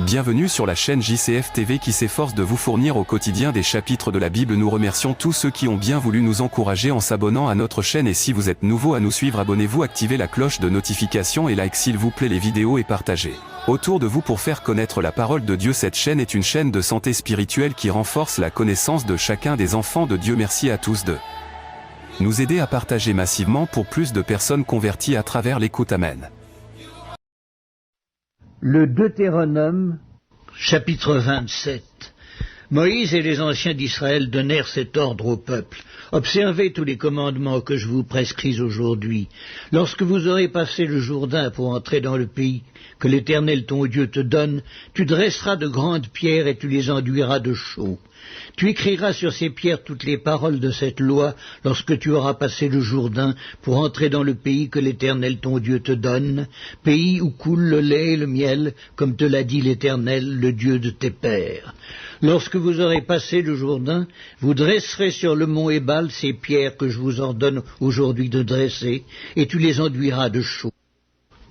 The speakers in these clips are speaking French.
Bienvenue sur la chaîne JCF TV qui s'efforce de vous fournir au quotidien des chapitres de la Bible. Nous remercions tous ceux qui ont bien voulu nous encourager en s'abonnant à notre chaîne, et si vous êtes nouveau à nous suivre, abonnez-vous, activez la cloche de notification et like s'il vous plaît les vidéos et partagez autour de vous pour faire connaître la parole de Dieu. Cette chaîne est une chaîne de santé spirituelle qui renforce la connaissance de chacun des enfants de Dieu. Merci à tous de nous aider à partager massivement pour plus de personnes converties à travers l'écoute. Amen. Le Deutéronome, chapitre 27. Moïse et les anciens d'Israël donnèrent cet ordre au peuple. Observez tous les commandements que je vous prescris aujourd'hui. Lorsque vous aurez passé le Jourdain pour entrer dans le pays que l'Éternel ton Dieu te donne, tu dresseras de grandes pierres et tu les enduiras de chaux. Tu écriras sur ces pierres toutes les paroles de cette loi lorsque tu auras passé le Jourdain pour entrer dans le pays que l'Éternel ton Dieu te donne, pays où coule le lait et le miel, comme te l'a dit l'Éternel, le Dieu de tes pères. Lorsque vous aurez passé le Jourdain, vous dresserez sur le mont Ébal ces pierres que je vous ordonne aujourd'hui de dresser, et tu les enduiras de chaux.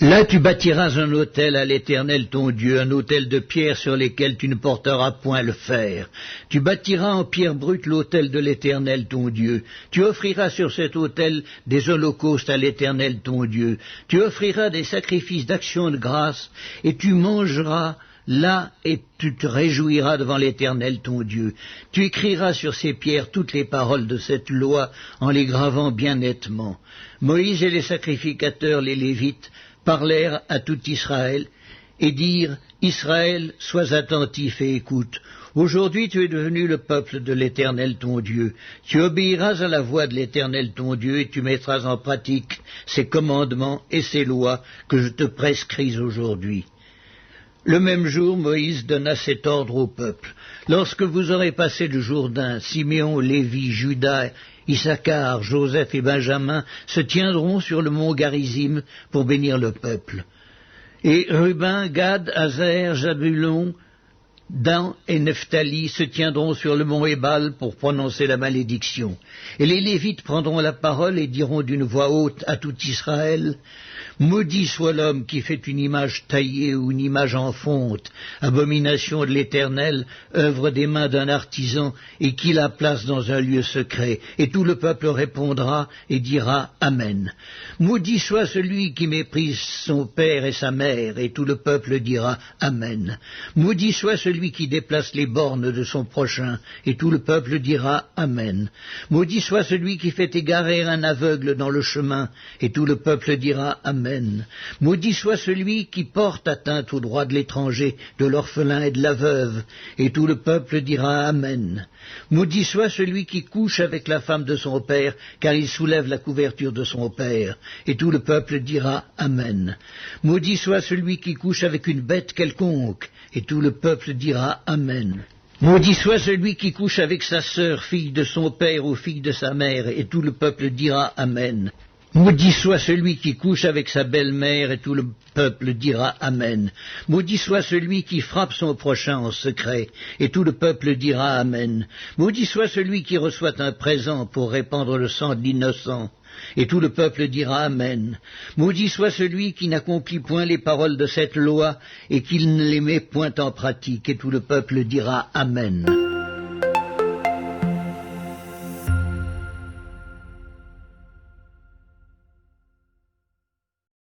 Là tu bâtiras un autel à l'Éternel ton Dieu, un autel de pierres sur lesquelles tu ne porteras point le fer. Tu bâtiras en pierre brute l'autel de l'Éternel ton Dieu. Tu offriras sur cet autel des holocaustes à l'Éternel ton Dieu. Tu offriras des sacrifices d'action de grâce, et tu mangeras là, et tu te réjouiras devant l'Éternel ton Dieu. Tu écriras sur ces pierres toutes les paroles de cette loi, en les gravant bien nettement. Moïse et les sacrificateurs, les Lévites, parlèrent à tout Israël, et dirent, Israël, sois attentif et écoute. Aujourd'hui tu es devenu le peuple de l'Éternel ton Dieu. Tu obéiras à la voix de l'Éternel ton Dieu, et tu mettras en pratique ses commandements et ses lois que je te prescris aujourd'hui. Le même jour, Moïse donna cet ordre au peuple. Lorsque vous aurez passé le Jourdain, Siméon, Lévi, Juda, Issachar, Joseph et Benjamin se tiendront sur le mont Garizim pour bénir le peuple. Et Ruben, Gad, Aser, Zabulon, Dan et Nephtali se tiendront sur le mont Ébal pour prononcer la malédiction. Et les Lévites prendront la parole et diront d'une voix haute à tout Israël, maudit soit l'homme qui fait une image taillée ou une image en fonte, abomination de l'Éternel, œuvre des mains d'un artisan, et qui la place dans un lieu secret. Et tout le peuple répondra et dira Amen. Maudit soit celui qui méprise son père et sa mère, et tout le peuple dira Amen. Maudit soit celui qui déplace les bornes de son prochain, et tout le peuple dira Amen. Maudit soit celui qui fait égarer un aveugle dans le chemin, et tout le peuple dira Amen. Maudit soit celui qui porte atteinte aux droits de l'étranger, de l'orphelin et de la veuve, et tout le peuple dira Amen. Maudit soit celui qui couche avec la femme de son père, car il soulève la couverture de son père, et tout le peuple dira Amen. Maudit soit celui qui couche avec une bête quelconque, et tout le peuple dira Amen. Maudit soit celui qui couche avec sa sœur, fille de son père ou fille de sa mère, et tout le peuple dira Amen. Maudit soit celui qui couche avec sa belle-mère, et tout le peuple dira Amen. Maudit soit celui qui frappe son prochain en secret, et tout le peuple dira Amen. Maudit soit celui qui reçoit un présent pour répandre le sang de l'innocent, et tout le peuple dira Amen. Maudit soit celui qui n'accomplit point les paroles de cette loi, et qui ne les met point en pratique, et tout le peuple dira Amen.